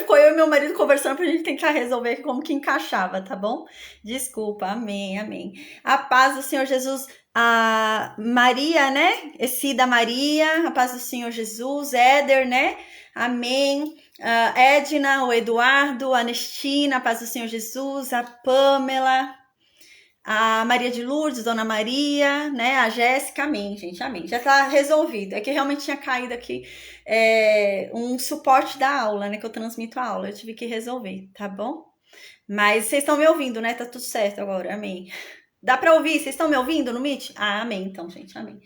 ficou eu e meu marido conversando pra gente tentar resolver como que encaixava, tá bom? Desculpa, amém, amém. A paz do Senhor Jesus, a Maria, né? Cida Maria, a paz do Senhor Jesus, Éder, né? Amém. Edna, o Eduardo, a Anestina, a paz do Senhor Jesus, a Pamela, a Maria de Lourdes, Dona Maria, né? A Jéssica, amém, gente, amém. Já tá resolvido. É que realmente tinha caído aqui um suporte da aula, né? Que eu transmito a aula. Eu tive que resolver, tá bom? Mas vocês estão me ouvindo, né? Tá tudo certo agora, amém. Dá para ouvir? Vocês estão me ouvindo no Meet? Ah, amém, então, gente, amém.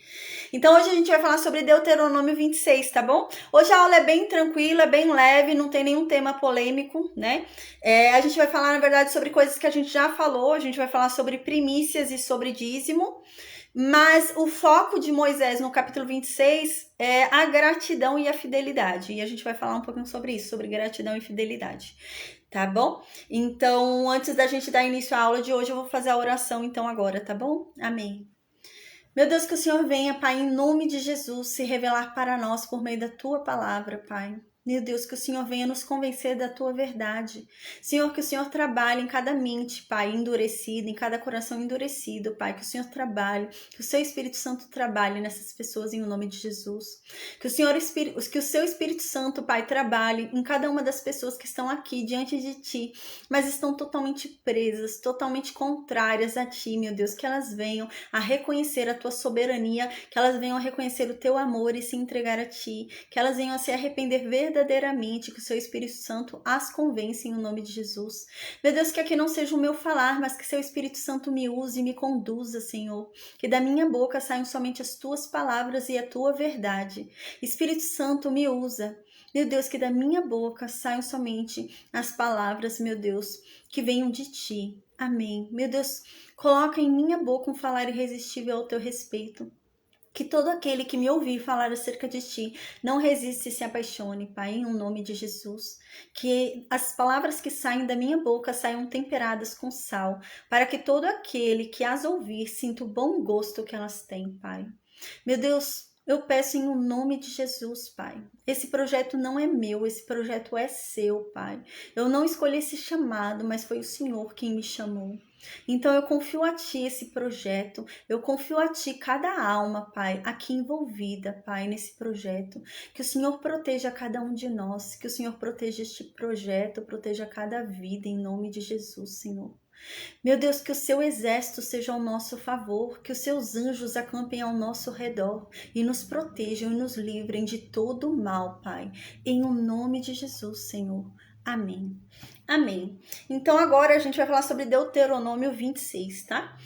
Então, hoje a gente vai falar sobre Deuteronômio 26, tá bom? Hoje a aula é bem tranquila, é bem leve, não tem nenhum tema polêmico, né? A gente vai falar, na verdade, sobre coisas que a gente já falou, a gente vai falar sobre primícias e sobre dízimo, mas o foco de Moisés no capítulo 26 é a gratidão e a fidelidade, e a gente vai falar um pouquinho sobre isso, sobre gratidão e fidelidade. Tá bom? Então, antes da gente dar início à aula de hoje, eu vou fazer a oração então agora, tá bom? Amém. Meu Deus, que o Senhor venha, Pai, em nome de Jesus, se revelar para nós por meio da Tua palavra, Pai. Meu Deus, que o Senhor venha nos convencer da Tua verdade. Senhor, que o Senhor trabalhe em cada mente, Pai, endurecida, em cada coração endurecido, Pai. Que o Senhor trabalhe, que o Seu Espírito Santo trabalhe nessas pessoas em nome de Jesus. Que o Seu Espírito Santo, Pai, trabalhe em cada uma das pessoas que estão aqui diante de Ti, mas estão totalmente presas, totalmente contrárias a Ti, meu Deus. Que elas venham a reconhecer a Tua soberania, que elas venham a reconhecer o Teu amor e se entregar a Ti, que elas venham a se arrepender verdadeiramente, que o Seu Espírito Santo as convence em nome de Jesus. Meu Deus, que aqui não seja o meu falar, mas que Seu Espírito Santo me use e me conduza, Senhor. Que da minha boca saiam somente as Tuas palavras e a Tua verdade. Espírito Santo, me usa. Meu Deus, que da minha boca saiam somente as palavras, meu Deus, que venham de Ti. Amém. Meu Deus, coloca em minha boca um falar irresistível ao Teu respeito. Que todo aquele que me ouvir falar acerca de Ti não resiste e se apaixone, Pai, em nome de Jesus. Que as palavras que saem da minha boca saiam temperadas com sal, para que todo aquele que as ouvir sinta o bom gosto que elas têm, Pai. Meu Deus, eu peço em nome de Jesus, Pai. Esse projeto não é meu, esse projeto é Seu, Pai. Eu não escolhi esse chamado, mas foi o Senhor quem me chamou. Então eu confio a Ti esse projeto, eu confio a Ti cada alma, Pai, aqui envolvida, Pai, nesse projeto. Que o Senhor proteja cada um de nós, que o Senhor proteja este projeto, proteja cada vida, em nome de Jesus, Senhor. Meu Deus, que o Seu exército seja ao nosso favor, que os Seus anjos acampem ao nosso redor e nos protejam e nos livrem de todo o mal, Pai. Em o nome de Jesus, Senhor. Amém. Amém. Então agora a gente vai falar sobre Deuteronômio 26, tá?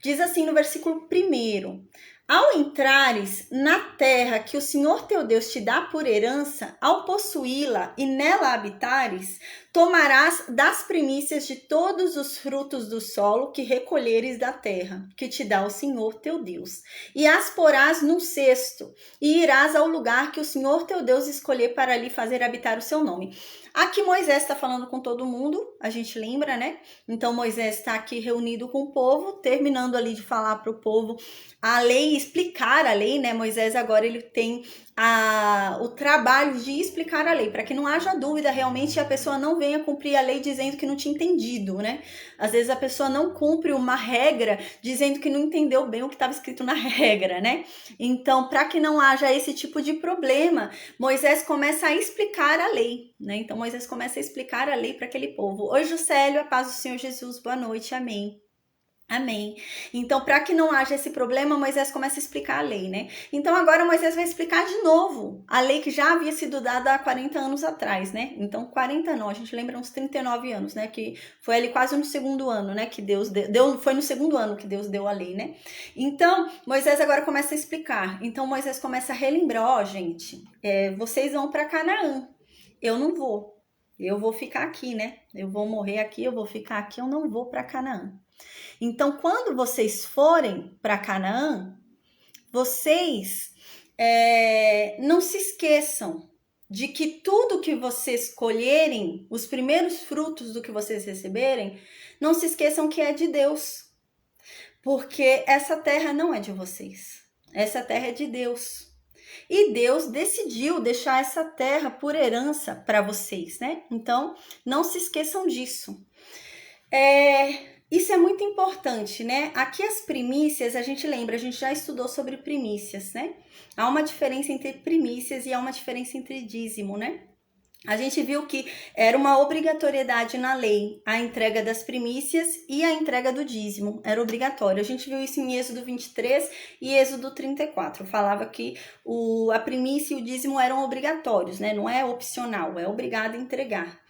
Diz assim no versículo 1: Ao entrares na terra que o Senhor teu Deus te dá por herança, ao possuí-la e nela habitares, tomarás das primícias de todos os frutos do solo que recolheres da terra, que te dá o Senhor teu Deus, e as porás num cesto, e irás ao lugar que o Senhor teu Deus escolher para ali fazer habitar o seu nome. Aqui Moisés está falando com todo mundo, a gente lembra, né? Então Moisés está aqui reunido com o povo, terminando ali de falar para o povo a lei, explicar a lei, né? Moisés agora ele tem o trabalho de explicar a lei, para que não haja dúvida realmente, a pessoa não venha cumprir a lei dizendo que não tinha entendido, né? Às vezes a pessoa não cumpre uma regra dizendo que não entendeu bem o que estava escrito na regra, né? Então, para que não haja esse tipo de problema, Moisés começa a explicar a lei, né? Então Moisés começa a explicar a lei para aquele povo. Oi, Juscelio, a paz do Senhor Jesus, boa noite, amém. Amém. Então, para que não haja esse problema, Moisés começa a explicar a lei, né? Então, agora Moisés vai explicar de novo a lei que já havia sido dada há 40 anos atrás, né? Então, 40 não, a gente lembra uns 39 anos, né? Que foi ali quase no segundo ano, né? Que Deus deu, foi no segundo ano que Deus deu a lei, né? Então, Moisés agora começa a explicar. Então, Moisés começa a relembrar, ó, gente, vocês vão para Canaã, eu não vou. Eu vou ficar aqui, né? Eu vou morrer aqui, eu vou ficar aqui, eu não vou para Canaã. Então, quando vocês forem para Canaã, vocês não se esqueçam de que tudo que vocês colherem, os primeiros frutos do que vocês receberem, não se esqueçam que é de Deus. Porque essa terra não é de vocês. Essa terra é de Deus. E Deus decidiu deixar essa terra por herança para vocês, né? Então, não se esqueçam disso. Isso é muito importante, né? Aqui as primícias, a gente lembra, a gente já estudou sobre primícias, né? Há uma diferença entre primícias e há uma diferença entre dízimo, né? A gente viu que era uma obrigatoriedade na lei a entrega das primícias e a entrega do dízimo, era obrigatório. A gente viu isso em Êxodo 23 e Êxodo 34. Falava que a primícia e o dízimo eram obrigatórios, né? Não é opcional, é obrigado a entregar.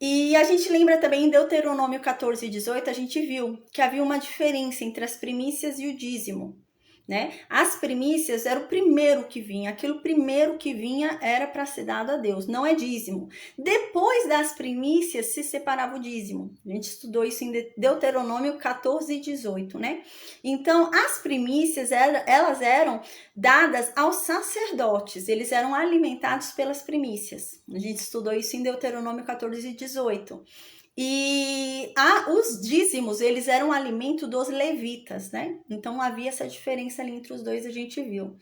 E a gente lembra também em Deuteronômio 14 e 18, a gente viu que havia uma diferença entre as primícias e o dízimo, né? As primícias era o primeiro que vinha, aquilo primeiro que vinha era para ser dado a Deus, não é dízimo. Depois das primícias se separava o dízimo. A gente estudou isso em Deuteronômio 14 e 18, né? Então, as primícias, elas eram dadas aos sacerdotes, eles eram alimentados pelas primícias. A gente estudou isso em Deuteronômio 14 e 18. E os dízimos, eles eram um alimento dos levitas, né? Então havia essa diferença ali entre os dois, a gente viu.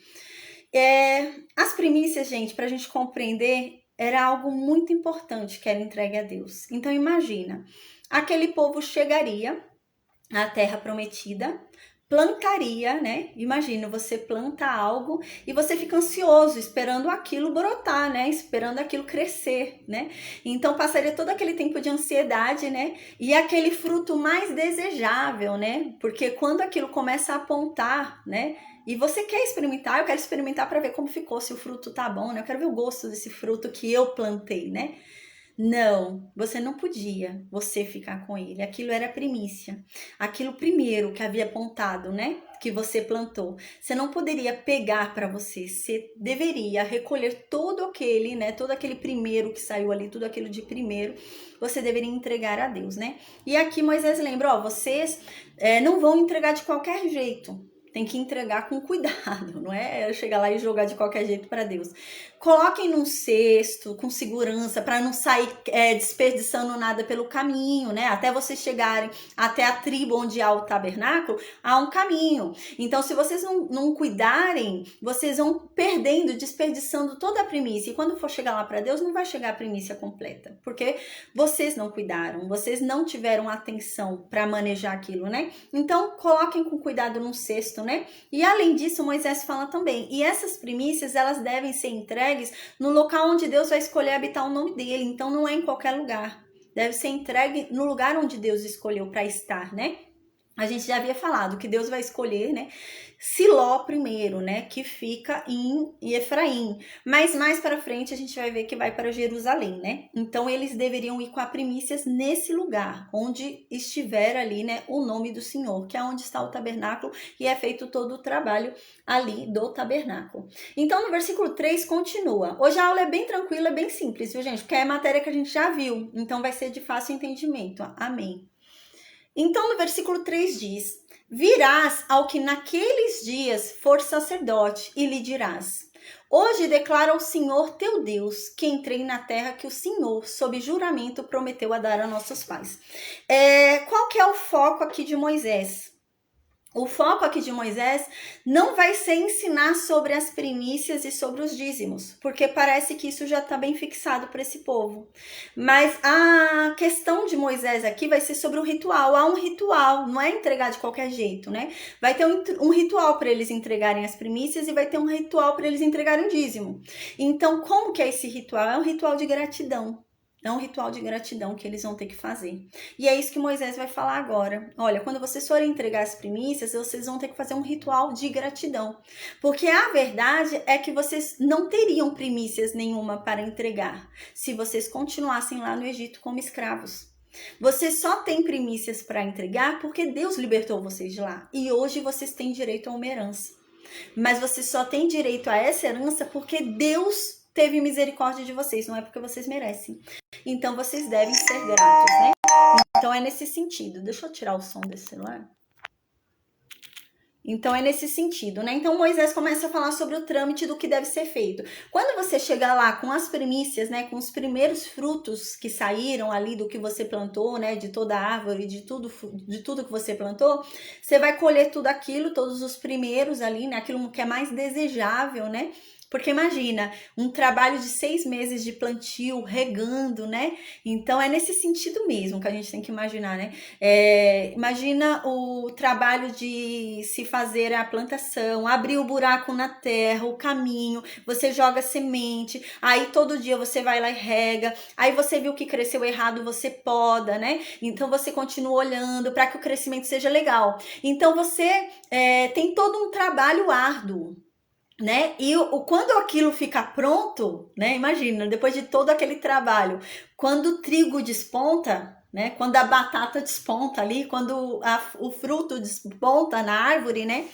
As primícias, gente, para a gente compreender, era algo muito importante que era entregue a Deus. Então imagina, aquele povo chegaria à terra prometida, plantaria, né? Imagina, você planta algo e você fica ansioso, esperando aquilo brotar, né? Esperando aquilo crescer, né? Então passaria todo aquele tempo de ansiedade, né? E aquele fruto mais desejável, né? Porque quando aquilo começa a apontar, né? E você quer experimentar, eu quero experimentar para ver como ficou, se o fruto tá bom, né? Eu quero ver o gosto desse fruto que eu plantei, né? Não, você não podia você ficar com ele. Aquilo era primícia. Aquilo primeiro que havia apontado, né? Que você plantou. Você não poderia pegar para você. Você deveria recolher todo aquele, né? Todo aquele primeiro que saiu ali, tudo aquilo de primeiro, você deveria entregar a Deus, né? E aqui Moisés lembra, ó, vocês não vão entregar de qualquer jeito. Tem que entregar com cuidado, não é chegar lá e jogar de qualquer jeito para Deus. Coloquem num cesto, com segurança, para não sair desperdiçando nada pelo caminho, né? Até vocês chegarem até a tribo onde há o tabernáculo, há um caminho. Então, se vocês não cuidarem, vocês vão perdendo, desperdiçando toda a primícia. E quando for chegar lá para Deus, não vai chegar a primícia completa, porque vocês não cuidaram, vocês não tiveram atenção para manejar aquilo, né? Então, coloquem com cuidado num cesto, né? E além disso, Moisés fala também, e essas primícias, elas devem ser entregues no local onde Deus vai escolher habitar o nome dele, então não é em qualquer lugar. Deve ser entregue no lugar onde Deus escolheu para estar, né? A gente já havia falado que Deus vai escolher, né? Siló primeiro, né? Que fica em Efraim. Mas mais para frente a gente vai ver que vai para Jerusalém, né? Então eles deveriam ir com a primícias nesse lugar, onde estiver ali, né? O nome do Senhor, que é onde está o tabernáculo e é feito todo o trabalho ali do tabernáculo. Então no versículo 3 continua. Hoje a aula é bem tranquila, é bem simples, viu, gente? Porque é matéria que a gente já viu. Então vai ser de fácil entendimento. Amém. Então no versículo 3 diz: virás ao que naqueles dias for sacerdote e lhe dirás: hoje declara o Senhor teu Deus que entrei na terra que o Senhor, sob juramento, prometeu a dar a nossos pais. Qual que é o foco aqui de Moisés? O foco aqui de Moisés não vai ser ensinar sobre as primícias e sobre os dízimos, porque parece que isso já está bem fixado para esse povo. Mas a questão de Moisés aqui vai ser sobre o ritual. Há um ritual, não é entregar de qualquer jeito, né? Vai ter um ritual para eles entregarem as primícias e vai ter um ritual para eles entregarem o dízimo. Então, como que é esse ritual? É um ritual de gratidão. É um ritual de gratidão que eles vão ter que fazer. E é isso que Moisés vai falar agora. Olha, quando vocês forem entregar as primícias, vocês vão ter que fazer um ritual de gratidão. Porque a verdade é que vocês não teriam primícias nenhuma para entregar se vocês continuassem lá no Egito como escravos. Vocês só têm primícias para entregar porque Deus libertou vocês de lá. E hoje vocês têm direito a uma herança. Mas vocês só têm direito a essa herança porque Deus teve misericórdia de vocês, não é porque vocês merecem. Então, vocês devem ser gratos, né? Então, é nesse sentido. Deixa eu tirar o som desse celular. Então, é nesse sentido, né? Então, Moisés começa a falar sobre o trâmite do que deve ser feito. Quando você chegar lá com as primícias, né? Com os primeiros frutos que saíram ali do que você plantou, né? De toda a árvore, de tudo que você plantou, você vai colher tudo aquilo, todos os primeiros ali, né? Aquilo que é mais desejável, né? Porque imagina, um trabalho de 6 meses de plantio, regando, né? Então é nesse sentido mesmo que a gente tem que imaginar, né? Imagina o trabalho de se fazer a plantação, abrir o buraco na terra, o caminho, você joga semente, aí todo dia você vai lá e rega, aí você viu que cresceu errado, você poda, né? Então você continua olhando para que o crescimento seja legal. Então você tem todo um trabalho árduo, né? E quando aquilo fica pronto, né? Imagina, depois de todo aquele trabalho, quando o trigo desponta, né? Quando a batata desponta ali, quando o fruto desponta na árvore, né?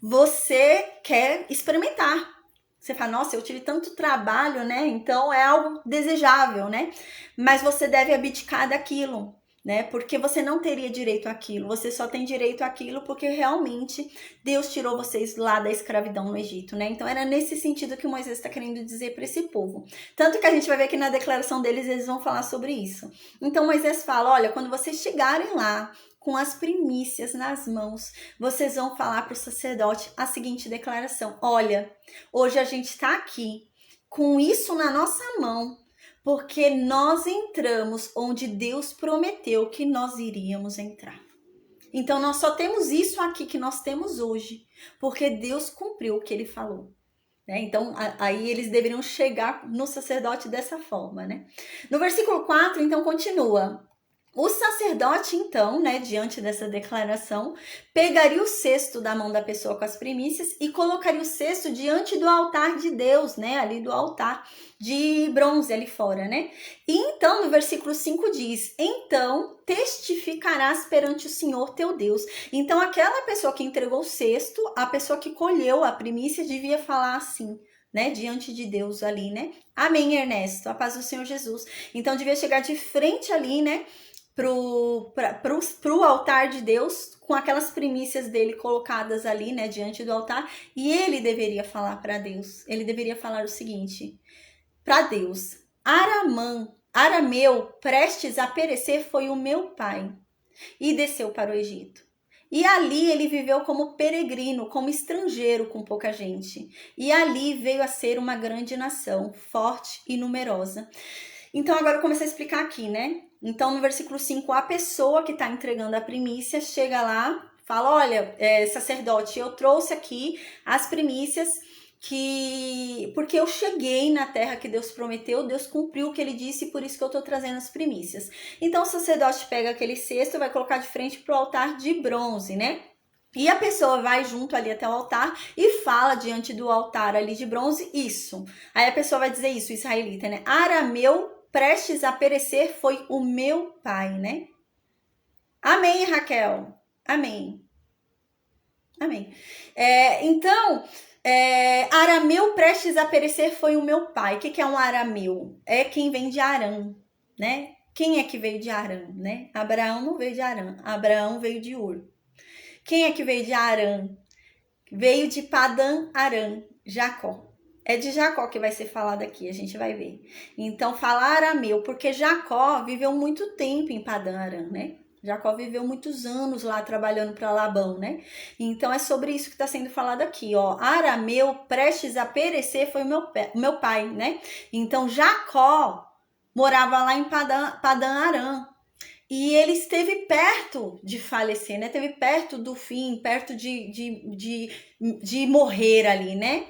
Você quer experimentar. Você fala, nossa, eu tive tanto trabalho, né? Então é algo desejável, né? Mas você deve abdicar daquilo, né? Porque você não teria direito àquilo. Você só tem direito àquilo porque realmente Deus tirou vocês lá da escravidão no Egito, né? Então era nesse sentido que Moisés está querendo dizer para esse povo. Tanto que a gente vai ver que na declaração deles eles vão falar sobre isso. Então Moisés fala, olha, quando vocês chegarem lá com as primícias nas mãos, vocês vão falar para o sacerdote a seguinte declaração: olha, hoje a gente está aqui com isso na nossa mão, porque nós entramos onde Deus prometeu que nós iríamos entrar. Então nós só temos isso aqui que nós temos hoje, porque Deus cumpriu o que ele falou. Então, aí eles deveriam chegar no sacerdote dessa forma, né? No versículo 4, então, continua. O sacerdote, então, né, diante dessa declaração, pegaria o cesto da mão da pessoa com as primícias e colocaria o cesto diante do altar de Deus, né, ali do altar de bronze ali fora, né? E então, no versículo 5 diz, então testificarás perante o Senhor teu Deus. Então, aquela pessoa que entregou o cesto, a pessoa que colheu a primícia, devia falar assim, né, diante de Deus ali, né? Amém, Ernesto, a paz do Senhor Jesus. Então, devia chegar de frente ali, né, pro altar de Deus, com aquelas primícias dele colocadas ali, né, diante do altar, e ele deveria falar para Deus. Ele deveria falar o seguinte para Deus: Arameu, prestes a perecer, foi o meu pai, e desceu para o Egito. E ali ele viveu como peregrino, como estrangeiro com pouca gente. E ali veio a ser uma grande nação, forte e numerosa. Então agora eu comecei a explicar aqui, né? Então no versículo 5, a pessoa que está entregando a primícia chega lá, fala, olha, sacerdote, eu trouxe aqui as primícias porque eu cheguei na terra que Deus prometeu, Deus cumpriu o que ele disse, por isso que eu estou trazendo as primícias. Então o sacerdote pega aquele cesto e vai colocar de frente para o altar de bronze, né? E a pessoa vai junto ali até o altar e fala diante do altar ali de bronze isso. Aí a pessoa vai dizer isso, israelita, né? Arameu, prestes a perecer, foi o meu pai, né? Amém, Raquel. Amém. Amém. Então, arameu prestes a perecer foi o meu pai. O que é um arameu? É quem vem de Arã, né? Quem é que veio de Arã, né? Abraão não veio de Arã. Abraão veio de Ur. Quem é que veio de Arã? Veio de Padã Arã, Jacó. É de Jacó que vai ser falado aqui, a gente vai ver. Então, fala arameu, porque Jacó viveu muito tempo em Padã Arã, né? Jacó viveu muitos anos lá trabalhando para Labão, né? Então, é sobre isso que está sendo falado aqui, ó. Arameu, prestes a perecer, foi o meu pai, né? Então, Jacó morava lá em Padã Arã. E ele esteve perto de falecer, né? Esteve perto do fim, perto de morrer ali, né?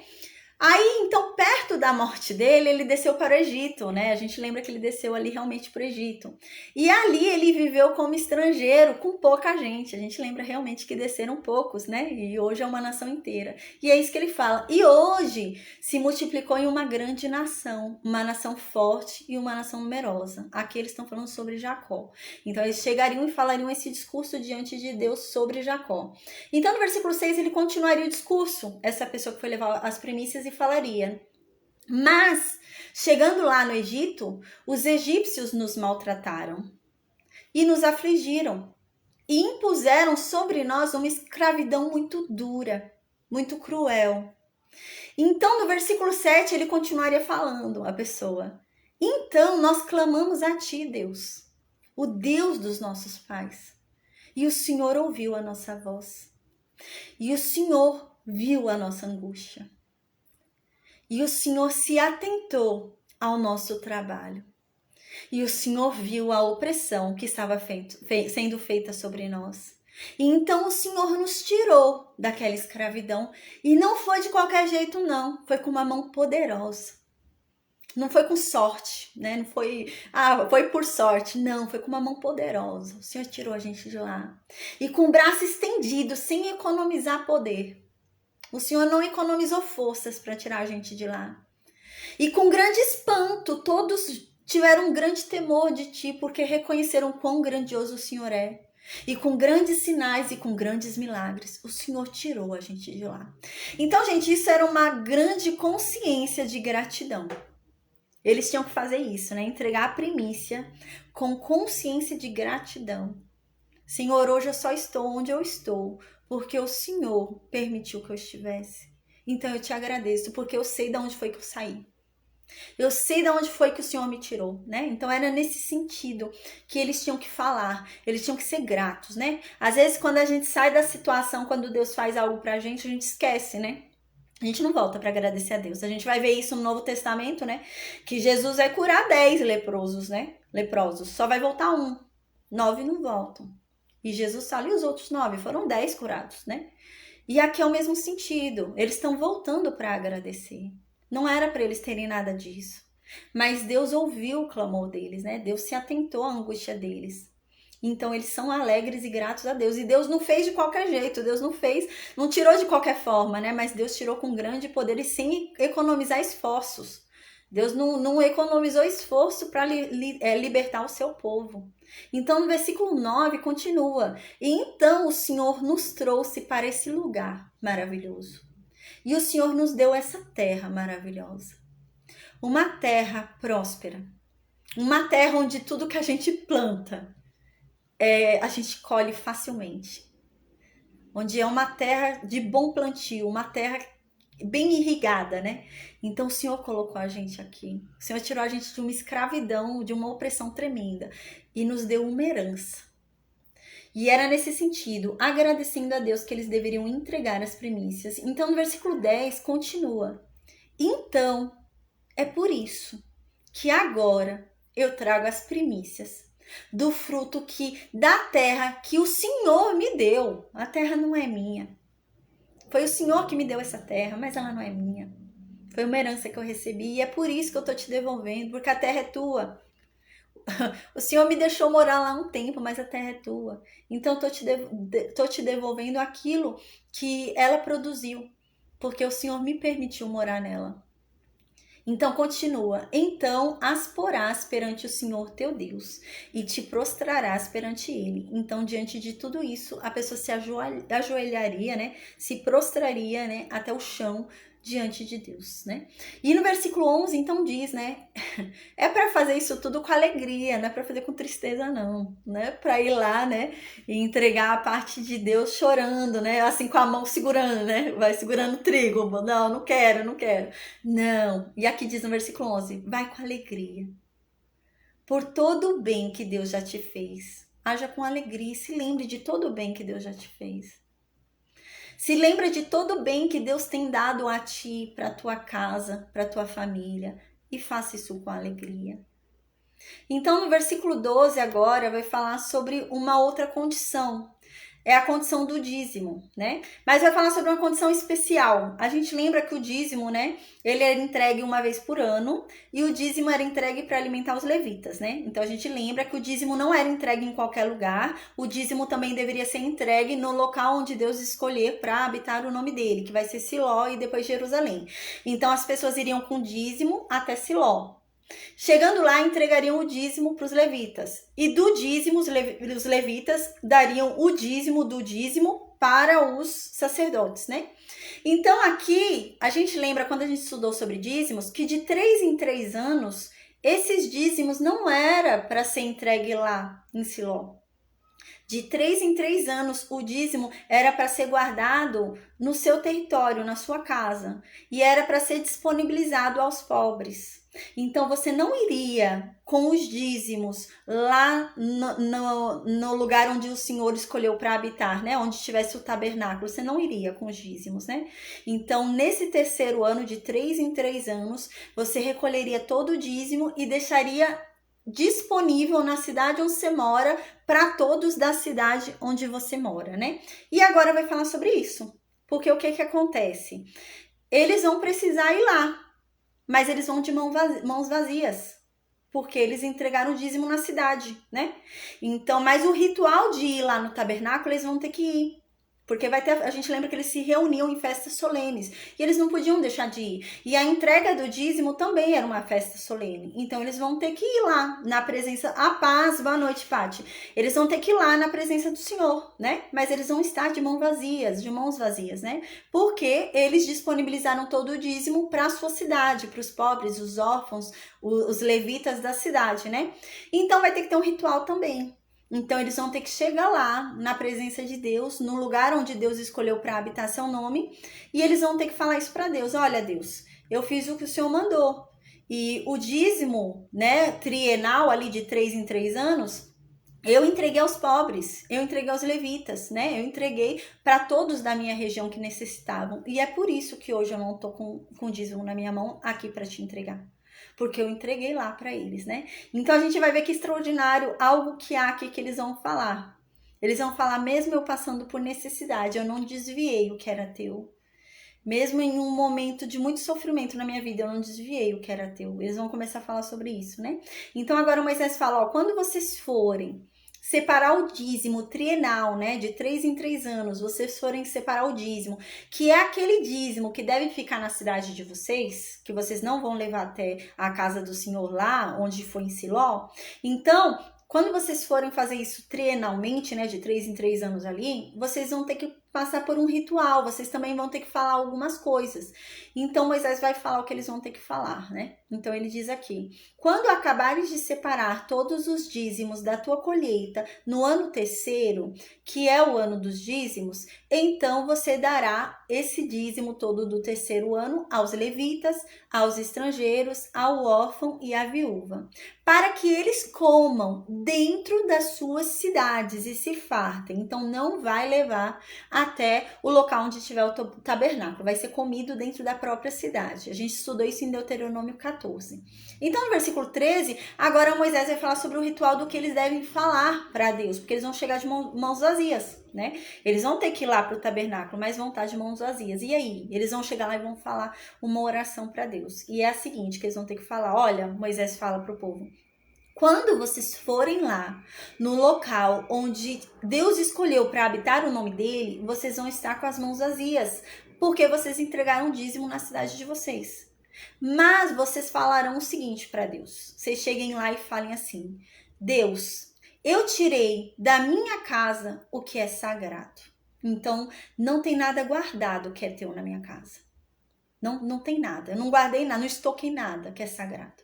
Aí, então, perto da morte dele, ele desceu para o Egito, né? A gente lembra que ele desceu ali realmente para o Egito. E ali ele viveu como estrangeiro, com pouca gente. A gente lembra realmente que desceram poucos, né? E hoje é uma nação inteira. E é isso que ele fala. E hoje se multiplicou em uma grande nação, uma nação forte e uma nação numerosa. Aqui eles estão falando sobre Jacó. Então, eles chegariam e falariam esse discurso diante de Deus sobre Jacó. Então, no versículo 6, ele continuaria o discurso. Essa pessoa que foi levar as primícias e falaria: mas, chegando lá no Egito, os egípcios nos maltrataram e nos afligiram e impuseram sobre nós uma escravidão muito dura, muito cruel. Então, no versículo 7, ele continuaria falando, a pessoa: então nós clamamos a ti, Deus, o Deus dos nossos pais, e o Senhor ouviu a nossa voz, e o Senhor viu a nossa angústia. E o Senhor se atentou ao nosso trabalho. E o Senhor viu a opressão que estava sendo feita sobre nós. E então o Senhor nos tirou daquela escravidão. E não foi de qualquer jeito, não. Foi com uma mão poderosa. Não foi com sorte, né? Não foi, foi por sorte. Não, foi com uma mão poderosa. O Senhor tirou a gente de lá. E com o braço estendido, sem economizar poder. O Senhor não economizou forças para tirar a gente de lá. E com grande espanto, todos tiveram um grande temor de ti, porque reconheceram quão grandioso o Senhor é. E com grandes sinais e com grandes milagres, o Senhor tirou a gente de lá. Então, gente, isso era uma grande consciência de gratidão. Eles tinham que fazer isso, né? Entregar a primícia com consciência de gratidão. Senhor, hoje eu só estou onde eu estou, porque o Senhor permitiu que eu estivesse. Então eu te agradeço, porque eu sei de onde foi que eu saí. Eu sei de onde foi que o Senhor me tirou, né? Então era nesse sentido que eles tinham que falar, eles tinham que ser gratos, né? Às vezes quando a gente sai da situação, quando Deus faz algo pra gente, a gente esquece, né? A gente não volta para agradecer a Deus. A gente vai ver isso no Novo Testamento, né? Que Jesus vai curar 10 leprosos, né? Leprosos. Só vai voltar 1. 9 não voltam. E Jesus fala, e os outros 9? Foram 10 curados, né? E aqui é o mesmo sentido. Eles estão voltando para agradecer. Não era para eles terem nada disso. Mas Deus ouviu o clamor deles, né? Deus se atentou à angústia deles. Então eles são alegres e gratos a Deus. E Deus não fez de qualquer jeito. Deus não tirou de qualquer forma, né? Mas Deus tirou com grande poder e sem economizar esforços. Deus não economizou esforço para libertar o seu povo. Então no versículo 9 continua. E então o Senhor nos trouxe para esse lugar maravilhoso. E o Senhor nos deu essa terra maravilhosa. Uma terra próspera. Uma terra onde tudo que a gente planta, a gente colhe facilmente. Onde é uma terra de bom plantio, uma terra bem irrigada, né? Então o Senhor colocou a gente aqui. O Senhor tirou a gente de uma escravidão, de uma opressão tremenda e nos deu uma herança. E era nesse sentido, agradecendo a Deus que eles deveriam entregar as primícias. Então no versículo 10 continua. Então, é por isso que agora eu trago as primícias do fruto da terra que o Senhor me deu. A terra não é minha. Foi o Senhor que me deu essa terra, mas ela não é minha. Foi uma herança que eu recebi e é por isso que eu estou te devolvendo, porque a terra é tua. O Senhor me deixou morar lá um tempo, mas a terra é tua. Então estou te devolvendo aquilo que ela produziu, porque o Senhor me permitiu morar nela. Então continua, então as porás perante o Senhor teu Deus e te prostrarás perante ele. Então diante de tudo isso, a pessoa se ajoelharia, né? Se prostraria, né? Até o chão diante de Deus, né? E no versículo 11 então diz, né? É para fazer isso tudo com alegria, não é para fazer com tristeza não, né? Para ir lá, né? E entregar a parte de Deus chorando, né? Assim com a mão segurando, né? Vai segurando o trigo, não quero, não quero. Não, e aqui diz no versículo 11, vai com alegria. Por todo o bem que Deus já te fez, haja com alegria e se lembre de todo o bem que Deus já te fez. Se lembra de todo o bem que Deus tem dado a ti, para a tua casa, para a tua família, e faça isso com alegria. Então, no versículo 12 agora vai falar sobre uma outra condição. É a condição do dízimo, né? Mas vai falar sobre uma condição especial. A gente lembra que o dízimo, né? Ele era entregue uma vez por ano e o dízimo era entregue para alimentar os levitas, né? Então a gente lembra que o dízimo não era entregue em qualquer lugar. O dízimo também deveria ser entregue no local onde Deus escolher para habitar o nome dele, que vai ser Siló e depois Jerusalém. Então as pessoas iriam com dízimo até Siló. Chegando lá, entregariam o dízimo para os levitas. E do dízimo, os levitas dariam o dízimo do dízimo para os sacerdotes, né? Então aqui, a gente lembra quando a gente estudou sobre dízimos, que de 3 em 3 anos, esses dízimos não era para ser entregue lá em Siló. De 3 em 3 anos, o dízimo era para ser guardado no seu território, na sua casa. E era para ser disponibilizado aos pobres. Então você não iria com os dízimos lá no lugar onde o Senhor escolheu para habitar, né? Onde tivesse o tabernáculo, você não iria com os dízimos, né? Então, nesse terceiro ano, de 3 em 3 anos, você recolheria todo o dízimo e deixaria disponível na cidade onde você mora para todos da cidade onde você mora, né? E agora vai falar sobre isso. Porque o que acontece? Eles vão precisar ir lá, mas eles vão de mãos vazias, porque eles entregaram o dízimo na cidade, né? Então, mas o ritual de ir lá no tabernáculo, eles vão ter que ir. Porque vai ter, a gente lembra que eles se reuniam em festas solenes e eles não podiam deixar de ir. E a entrega do dízimo também era uma festa solene. Então eles vão ter que ir lá na presença. A paz, boa noite, Pati. Eles vão ter que ir lá na presença do Senhor, né? Mas eles vão estar de mãos vazias, né? Porque eles disponibilizaram todo o dízimo para a sua cidade, para os pobres, os órfãos, os levitas da cidade, né? Então vai ter que ter um ritual também. Então eles vão ter que chegar lá na presença de Deus, no lugar onde Deus escolheu para habitar seu nome, e eles vão ter que falar isso para Deus. Olha, Deus, eu fiz o que o Senhor mandou. E o dízimo, né, trienal ali de 3 em 3 anos, eu entreguei aos pobres, eu entreguei aos levitas, né? Eu entreguei para todos da minha região que necessitavam. E é por isso que hoje eu não tô com dízimo na minha mão aqui para te entregar. Porque eu entreguei lá para eles, né? Então a gente vai ver que extraordinário algo que há aqui que eles vão falar. Eles vão falar, mesmo eu passando por necessidade, eu não desviei o que era teu. Mesmo em um momento de muito sofrimento na minha vida, eu não desviei o que era teu. Eles vão começar a falar sobre isso, né? Então agora Moisés fala, ó, quando vocês forem separar o dízimo trienal, né, de 3 em 3 anos, vocês forem separar o dízimo, que é aquele dízimo que deve ficar na cidade de vocês, que vocês não vão levar até a casa do Senhor lá, onde foi em Siló. Então, quando vocês forem fazer isso trienalmente, né, de 3 em 3 anos ali, vocês vão ter que passar por um ritual, vocês também vão ter que falar algumas coisas. Então Moisés vai falar o que eles vão ter que falar, né? Então ele diz aqui: quando acabares de separar todos os dízimos da tua colheita no ano terceiro, que é o ano dos dízimos, então você dará esse dízimo todo do terceiro ano aos levitas, aos estrangeiros, ao órfão e à viúva, para que eles comam dentro das suas cidades e se fartem. Então não vai levar até o local onde estiver o tabernáculo, vai ser comido dentro da própria cidade. A gente estudou isso em Deuteronômio 14. Então no versículo 13, agora Moisés vai falar sobre o ritual do que eles devem falar para Deus, porque eles vão chegar de mãos vazias, né? Eles vão ter que ir lá para o tabernáculo, mas vão estar de mãos vazias. E aí? Eles vão chegar lá e vão falar uma oração para Deus. E é a seguinte que eles vão ter que falar. Olha, Moisés fala para o povo: quando vocês forem lá no local onde Deus escolheu para habitar o nome dele, vocês vão estar com as mãos vazias, porque vocês entregaram o dízimo na cidade de vocês. Mas vocês falarão o seguinte para Deus. Vocês cheguem lá e falem assim: Deus, eu tirei da minha casa o que é sagrado. Então, não tem nada guardado que é teu na minha casa. Não tem nada. Eu não guardei nada, não estoquei nada que é sagrado.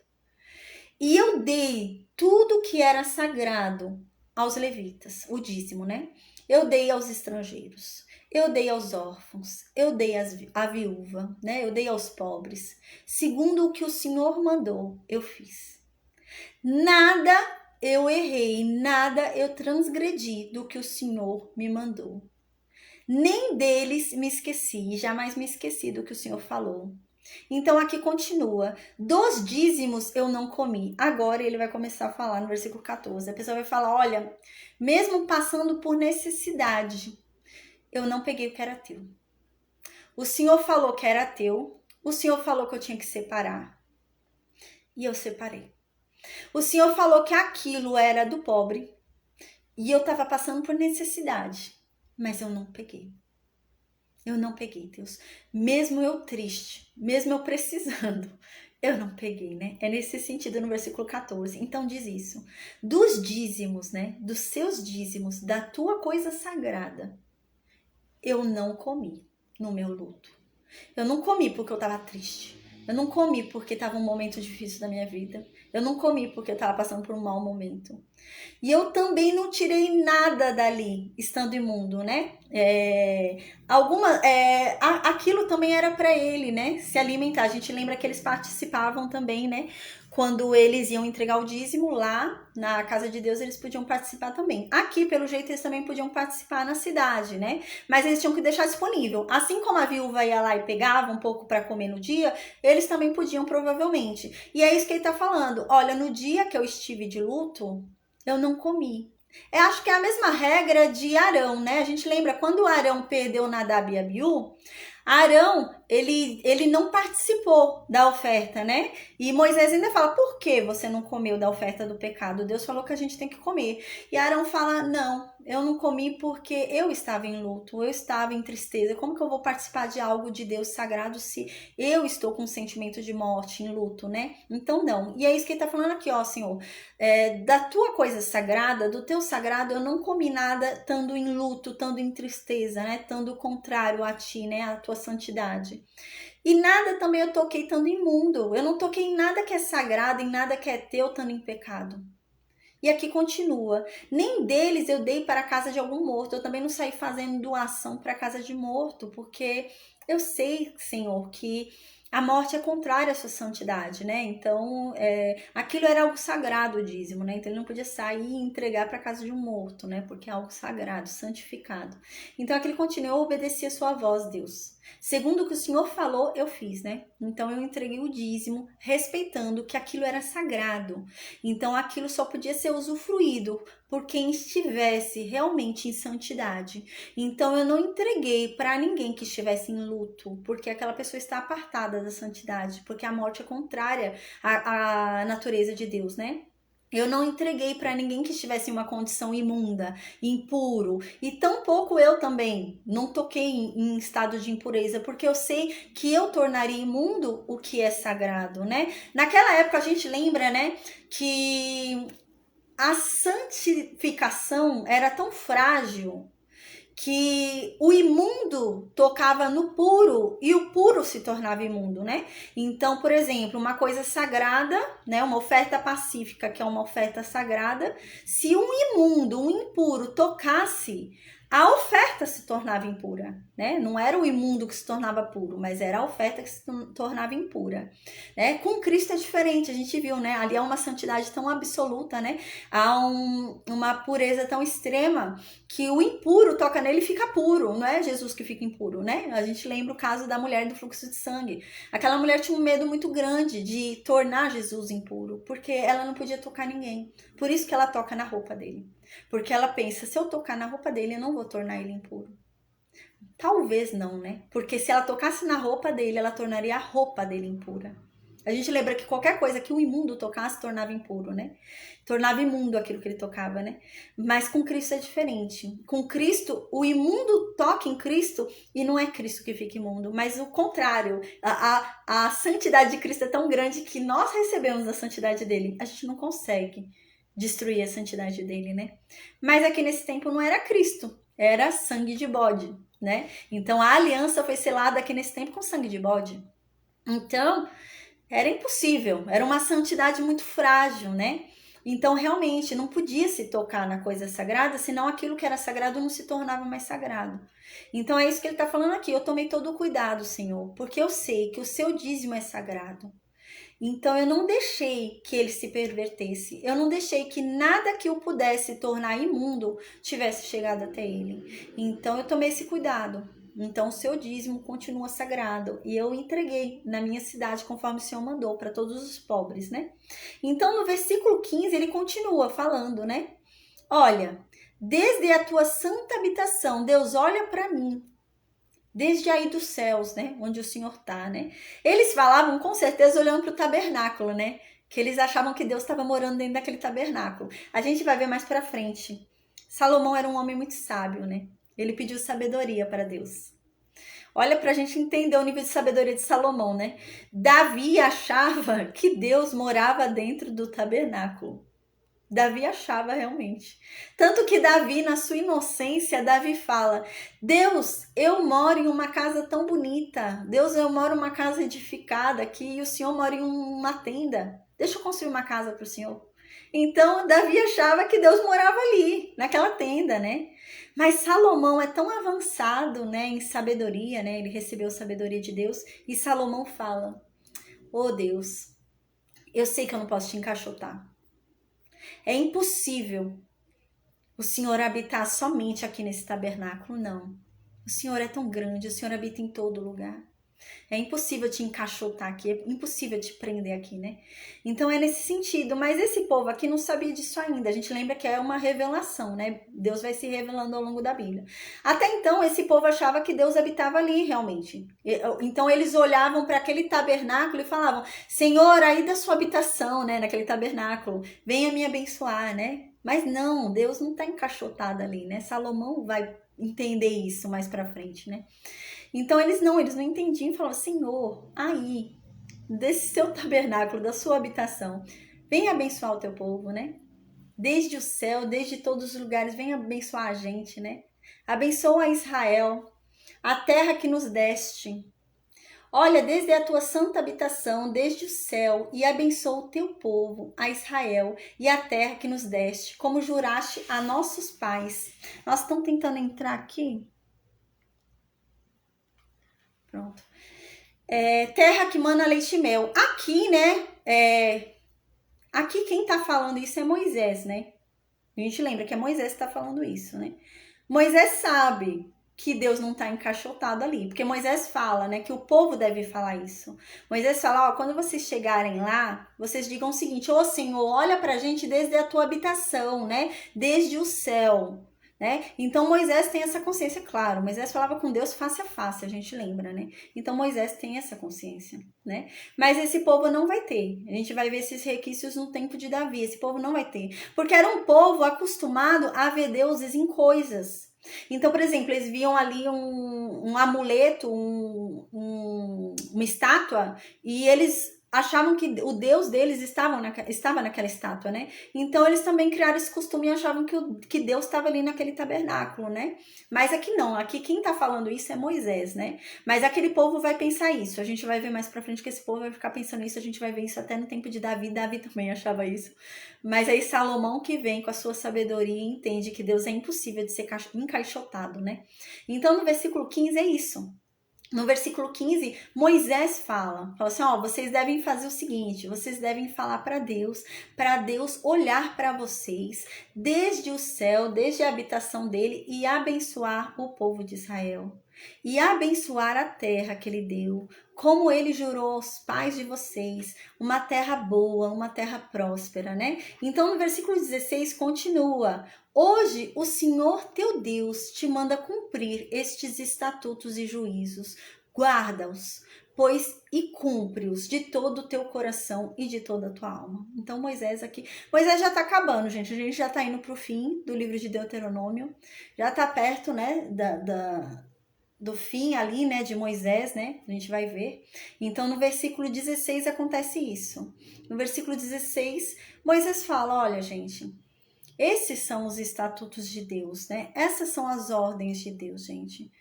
E eu dei tudo que era sagrado aos levitas, o dízimo, né? Eu dei aos estrangeiros, eu dei aos órfãos, eu dei à viúva, né? Eu dei aos pobres. Segundo o que o Senhor mandou, eu fiz. Nada eu errei, nada eu transgredi do que o Senhor me mandou. Nem deles me esqueci, jamais me esqueci do que o Senhor falou. Então aqui continua: dos dízimos eu não comi. Agora ele vai começar a falar no versículo 14. A pessoa vai falar: olha, mesmo passando por necessidade, eu não peguei o que era teu. O Senhor falou que era teu, o Senhor falou que eu tinha que separar, e eu separei. O Senhor falou que aquilo era do pobre, e eu estava passando por necessidade, mas eu não peguei. Eu não peguei, Deus. Mesmo eu triste, mesmo eu precisando, eu não peguei, né? É nesse sentido no versículo 14. Então diz isso: dos dízimos, né? Dos seus dízimos, da tua coisa sagrada, eu não comi no meu luto. Eu não comi porque eu estava triste. Eu não comi porque estava um momento difícil da minha vida. Eu não comi porque eu estava passando por um mau momento. E eu também não tirei nada dali, estando imundo, né? Aquilo também era para ele, né? Se alimentar. A gente lembra que eles participavam também, né? Quando eles iam entregar o dízimo lá na casa de Deus, eles podiam participar também. Aqui, pelo jeito, eles também podiam participar na cidade, né? Mas eles tinham que deixar disponível. Assim como a viúva ia lá e pegava um pouco para comer no dia, eles também podiam, provavelmente. E é isso que ele tá falando. Olha, no dia que eu estive de luto, eu não comi. Acho que é a mesma regra de Arão, né? A gente lembra quando Arão perdeu Nadab e Abiú, Arão, ele não participou da oferta, né? E Moisés ainda fala, por que você não comeu da oferta do pecado? Deus falou que a gente tem que comer. E Arão fala, não, eu não comi porque eu estava em luto, eu estava em tristeza. Como que eu vou participar de algo de Deus sagrado se eu estou com um sentimento de morte, em luto, né? Então não. E é isso que ele tá falando aqui, ó, Senhor. Da tua coisa sagrada, do teu sagrado, eu não comi nada estando em luto, estando em tristeza, né? Estando contrário a ti, né? A tua santidade. E nada também eu toquei estando imundo. Eu não toquei em nada que é sagrado, em nada que é teu, estando em pecado. E aqui continua. Nem deles eu dei para a casa de algum morto. Eu também não saí fazendo doação para a casa de morto, porque eu sei, Senhor, que a morte é contrária à sua santidade, né? Então, aquilo era algo sagrado, o dízimo, né? Então, ele não podia sair e entregar para a casa de um morto, né? Porque é algo sagrado, santificado. Então, aqui ele continua, eu obedeci a sua voz, Deus. Segundo o que o Senhor falou, eu fiz, né? Então, eu entreguei o dízimo, respeitando que aquilo era sagrado. Então, aquilo só podia ser usufruído por quem estivesse realmente em santidade. Então, eu não entreguei para ninguém que estivesse em luto, porque aquela pessoa está apartada da santidade, porque a morte é contrária à natureza de Deus, né? Eu não entreguei para ninguém que estivesse em uma condição imunda, impuro, e tampouco eu também não toquei em estado de impureza, porque eu sei que eu tornaria imundo o que é sagrado, né? Naquela época a gente lembra, né, que a santificação era tão frágil que o imundo tocava no puro e o puro se tornava imundo, né? Então, por exemplo, uma coisa sagrada, né, uma oferta pacífica, que é uma oferta sagrada, se um imundo, um impuro tocasse, a oferta se tornava impura, né? Não era o imundo que se tornava puro, mas era a oferta que se tornava impura, né? Com Cristo é diferente, a gente viu, né? Ali há uma santidade tão absoluta, né? Há uma pureza tão extrema que o impuro toca nele e fica puro, não é Jesus que fica impuro, né? A gente lembra o caso da mulher do fluxo de sangue. Aquela mulher tinha um medo muito grande de tornar Jesus impuro, porque ela não podia tocar ninguém. Por isso que ela toca na roupa dele. Porque ela pensa, se eu tocar na roupa dele, eu não vou tornar ele impuro. Talvez não, né? Porque se ela tocasse na roupa dele, ela tornaria a roupa dele impura. A gente lembra que qualquer coisa que o imundo tocasse tornava impuro, né? Tornava imundo aquilo que ele tocava, né? Mas com Cristo é diferente. Com Cristo, o imundo toca em Cristo e não é Cristo que fica imundo, mas o contrário. A santidade de Cristo é tão grande que nós recebemos a santidade dele. A gente não consegue destruir a santidade dele, né? Mas aqui nesse tempo não era Cristo, era sangue de bode, né? Então a aliança foi selada aqui nesse tempo com sangue de bode. Então, era impossível, era uma santidade muito frágil, né? Então, realmente, não podia se tocar na coisa sagrada, senão aquilo que era sagrado não se tornava mais sagrado. Então, é isso que ele está falando aqui. Eu tomei todo o cuidado, Senhor, porque eu sei que o seu dízimo é sagrado. Então, eu não deixei que ele se pervertesse. Eu não deixei que nada que o pudesse tornar imundo tivesse chegado até ele. Então, eu tomei esse cuidado. Então, o seu dízimo continua sagrado. E eu entreguei na minha cidade conforme o Senhor mandou para todos os pobres, né? Então, no versículo 15, ele continua falando, né? Olha, desde a tua santa habitação, Deus olha para mim. Desde aí dos céus, né? Onde o Senhor tá, né? Eles falavam com certeza olhando para o tabernáculo, né? Que eles achavam que Deus estava morando dentro daquele tabernáculo. A gente vai ver mais para frente. Salomão era um homem muito sábio, né? Ele pediu sabedoria para Deus. Olha para a gente entender o nível de sabedoria de Salomão, né? Davi achava que Deus morava dentro do tabernáculo. Davi achava realmente. Tanto que Davi, na sua inocência, Davi fala: Deus, eu moro em uma casa tão bonita. Deus, eu moro em uma casa edificada aqui e o Senhor mora em uma tenda. Deixa eu construir uma casa para o Senhor. Então, Davi achava que Deus morava ali, naquela tenda, né? Mas Salomão é tão avançado, né, em sabedoria, né? Ele recebeu sabedoria de Deus e Salomão fala: "Oh Deus, eu sei que eu não posso te encaixotar. É impossível o Senhor habitar somente aqui nesse tabernáculo, não. O Senhor é tão grande, o Senhor habita em todo lugar. É impossível te encaixotar aqui, é impossível te prender aqui, né? Então é nesse sentido, mas esse povo aqui não sabia disso ainda. A gente lembra que é uma revelação, né? Deus vai se revelando ao longo da Bíblia. Até então, esse povo achava que Deus habitava ali realmente. Então eles olhavam para aquele tabernáculo e falavam: Senhor, aí da sua habitação, né? Naquele tabernáculo, venha me abençoar, né? Mas não, Deus não está encaixotado ali, né? Salomão vai entender isso mais para frente, né? Então eles não entendiam e falavam: Senhor, aí, desse seu tabernáculo, da sua habitação, vem abençoar o teu povo, né? Desde o céu, desde todos os lugares, vem abençoar a gente, né? Abençoa Israel, a terra que nos deste. Olha, desde a tua santa habitação, desde o céu, e abençoa o teu povo, a Israel, e a terra que nos deste, como juraste a nossos pais. Nós estamos tentando entrar aqui. Pronto. Terra que mana leite e mel. Aqui, né? Aqui quem tá falando isso é Moisés, né? A gente lembra que é Moisés que tá falando isso, né? Moisés sabe que Deus não tá encaixotado ali, porque Moisés fala, né, que o povo deve falar isso. Moisés fala: ó, quando vocês chegarem lá, vocês digam o seguinte: ô Senhor, olha pra gente desde a tua habitação, né? Desde o céu. Né? Então Moisés tem essa consciência, claro. Moisés falava com Deus face a face, a gente lembra, né? Então Moisés tem essa consciência, né? Mas esse povo não vai ter. A gente vai ver esses requisitos no tempo de Davi. Esse povo não vai ter, porque era um povo acostumado a ver deuses em coisas. Então, por exemplo, eles viam ali um amuleto, uma estátua, e eles achavam que o Deus deles estava naquela estátua, né? Então eles também criaram esse costume e achavam que Deus estava ali naquele tabernáculo, né? Mas aqui não, aqui quem tá falando isso é Moisés, né? Mas aquele povo vai pensar isso, a gente vai ver mais pra frente que esse povo vai ficar pensando isso, a gente vai ver isso até no tempo de Davi. Davi também achava isso. Mas aí Salomão que vem com a sua sabedoria e entende que Deus é impossível de ser encaixotado, né? Então no versículo 15 é isso. No versículo 15, Moisés fala assim, ó, vocês devem fazer o seguinte, vocês devem falar para Deus olhar para vocês desde o céu, desde a habitação dele e abençoar o povo de Israel. E abençoar a terra que ele deu, como ele jurou aos pais de vocês, uma terra boa, uma terra próspera, né? Então no versículo 16 continua: hoje o Senhor teu Deus te manda cumprir estes estatutos e juízos. Guarda-os, pois e cumpre-os de todo o teu coração e de toda a tua alma. Então Moisés já está acabando, gente. A gente já está indo para o fim do livro de Deuteronômio. Já está perto, né, do fim ali, né, de Moisés, né? A gente vai ver. Então, no versículo 16 acontece isso. No versículo 16, Moisés fala: olha, gente, esses são os estatutos de Deus, né? Essas são as ordens de Deus, gente.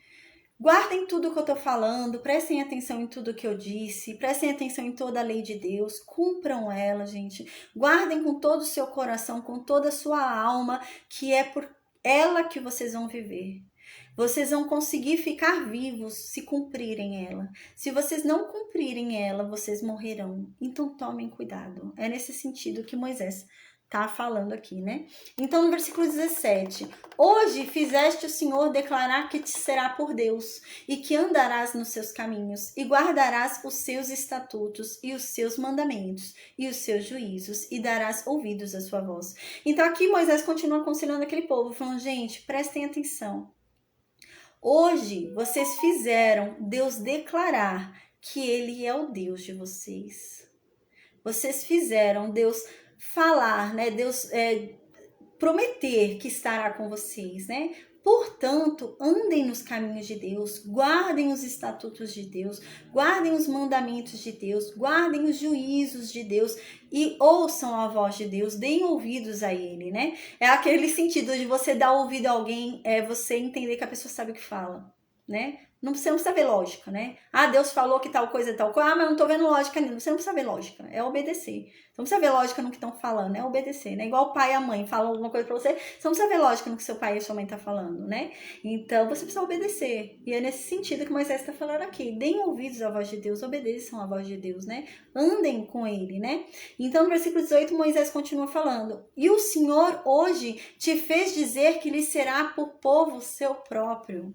Guardem tudo que eu tô falando, prestem atenção em tudo que eu disse, prestem atenção em toda a lei de Deus, cumpram ela, gente. Guardem com todo o seu coração, com toda a sua alma, que é por ela que vocês vão viver. Vocês vão conseguir ficar vivos se cumprirem ela. Se vocês não cumprirem ela, vocês morrerão. Então tomem cuidado. É nesse sentido que Moisés tá falando aqui, né? Então no versículo 17: hoje fizeste o Senhor declarar que te será por Deus e que andarás nos seus caminhos e guardarás os seus estatutos e os seus mandamentos e os seus juízos e darás ouvidos à sua voz. Então aqui Moisés continua aconselhando aquele povo, falando: gente, prestem atenção. Hoje vocês fizeram Deus declarar que ele é o Deus de vocês. Vocês fizeram Deus falar, né? Deus prometer que estará com vocês, né? Portanto, andem nos caminhos de Deus, guardem os estatutos de Deus, guardem os mandamentos de Deus, guardem os juízos de Deus e ouçam a voz de Deus, deem ouvidos a Ele, né? É aquele sentido de você dar ouvido a alguém, é você entender que a pessoa sabe o que fala, né? Você não precisa ver lógica, né? Ah, Deus falou que tal coisa é tal coisa. Ah, mas eu não tô vendo lógica nenhuma. Você não precisa ver lógica, é obedecer. Você não precisa ver lógica no que estão falando, é obedecer, né? Igual o pai e a mãe falam alguma coisa pra você, você não precisa ver lógica no que seu pai e sua mãe tá falando, né? Então, você precisa obedecer. E é nesse sentido que Moisés está falando aqui. Deem ouvidos à voz de Deus, obedeçam à voz de Deus, né? Andem com ele, né? Então, no versículo 18, Moisés continua falando. E o Senhor hoje te fez dizer que lhe será por povo seu próprio.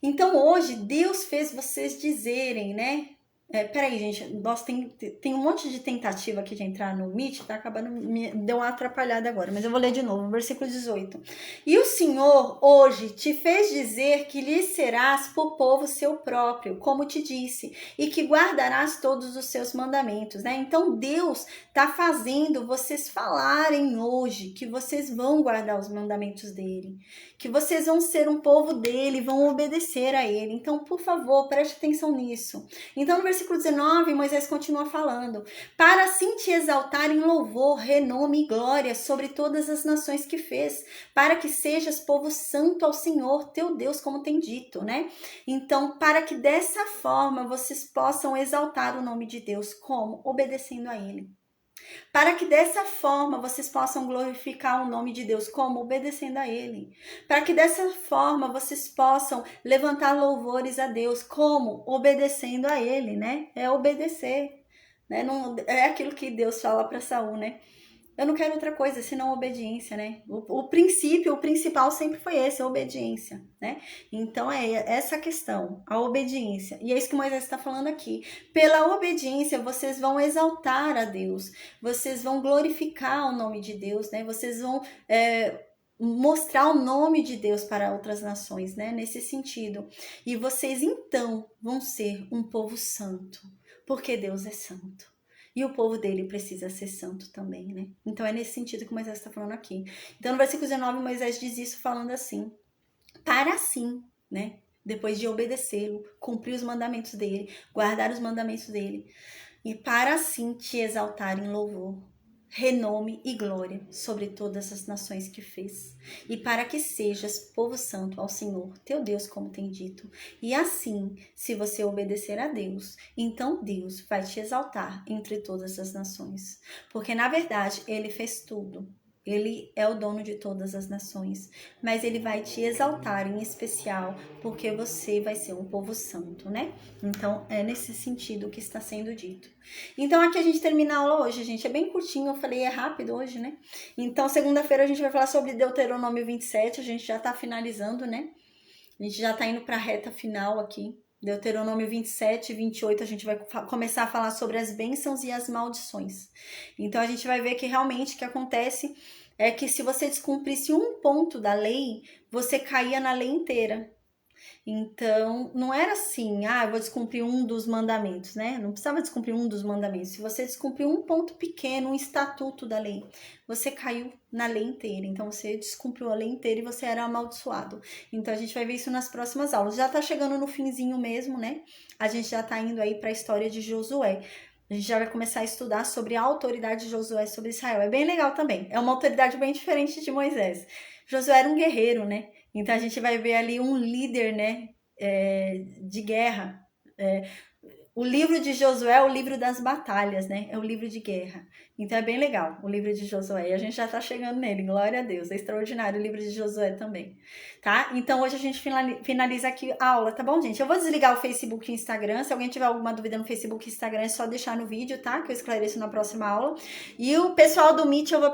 Então, hoje, Deus fez vocês dizerem, né? Peraí, gente, nós tem um monte de tentativa aqui de entrar no Meet, tá acabando, deu uma atrapalhada agora, mas eu vou ler de novo, versículo 18. E o Senhor hoje te fez dizer que lhe serás por povo seu próprio, como te disse, e que guardarás todos os seus mandamentos, né? Então, Deus tá fazendo vocês falarem hoje que vocês vão guardar os mandamentos dele, que vocês vão ser um povo dele, vão obedecer a ele. Então, por favor, preste atenção nisso. Então, no versículo 19, Moisés continua falando, para assim te exaltar em louvor, renome e glória sobre todas as nações que fez, para que sejas povo santo ao Senhor, teu Deus, como tem dito, né? Então, para que dessa forma vocês possam exaltar o nome de Deus, como? Obedecendo a ele. Para que dessa forma vocês possam glorificar o nome de Deus, como? Obedecendo a ele. Para que dessa forma vocês possam levantar louvores a Deus, como? Obedecendo a ele, né? É obedecer, né? Não, é aquilo que Deus fala para Saul, né? Eu não quero outra coisa senão obediência, né? O princípio, o principal sempre foi esse, a obediência, né? Então é essa questão, a obediência. E é isso que Moisés está falando aqui. Pela obediência, vocês vão exaltar a Deus, vocês vão glorificar o nome de Deus, né? Vocês vão mostrar o nome de Deus para outras nações, né? Nesse sentido. E vocês então vão ser um povo santo, porque Deus é santo. E o povo dele precisa ser santo também, né? Então é nesse sentido que Moisés está falando aqui. Então no versículo 19, Moisés diz isso falando assim, para assim, né? Depois de obedecê-lo, cumprir os mandamentos dele, guardar os mandamentos dele, e para assim te exaltar em louvor, renome e glória sobre todas as nações que fez, e para que sejas povo santo ao Senhor, teu Deus, como tem dito. E assim, se você obedecer a Deus, então Deus vai te exaltar entre todas as nações, porque na verdade ele fez tudo. Ele é o dono de todas as nações, mas ele vai te exaltar em especial, porque você vai ser um povo santo, né? Então, é nesse sentido que está sendo dito. Então, aqui a gente termina a aula hoje, gente. É bem curtinho, eu falei, é rápido hoje, né? Então, segunda-feira a gente vai falar sobre Deuteronômio 27, a gente já tá finalizando, né? A gente já tá indo pra reta final aqui. Deuteronômio 27 e 28, a gente vai começar a falar sobre as bênçãos e as maldições. Então, a gente vai ver que realmente o que acontece é que se você descumprisse um ponto da lei, você caía na lei inteira. Então, não era assim, eu vou descumprir um dos mandamentos, né? Não precisava descumprir um dos mandamentos. Se você descumpriu um ponto pequeno, um estatuto da lei, você caiu na lei inteira. Então, você descumpriu a lei inteira e você era amaldiçoado. Então, a gente vai ver isso nas próximas aulas. Já tá chegando no finzinho mesmo, né? A gente já tá indo aí para a história de Josué. A gente já vai começar a estudar sobre a autoridade de Josué sobre Israel. É bem legal também. É uma autoridade bem diferente de Moisés. Josué era um guerreiro, né? Então, a gente vai ver ali um líder, né, de guerra. O livro de Josué é o livro das batalhas, né? É o livro de guerra. Então, é bem legal o livro de Josué. E a gente já tá chegando nele, glória a Deus. É extraordinário o livro de Josué também, tá? Então, hoje a gente finaliza aqui a aula, tá bom, gente? Eu vou desligar o Facebook e o Instagram. Se alguém tiver alguma dúvida no Facebook e Instagram, é só deixar no vídeo, tá? Que eu esclareço na próxima aula. E o pessoal do Meet, eu vou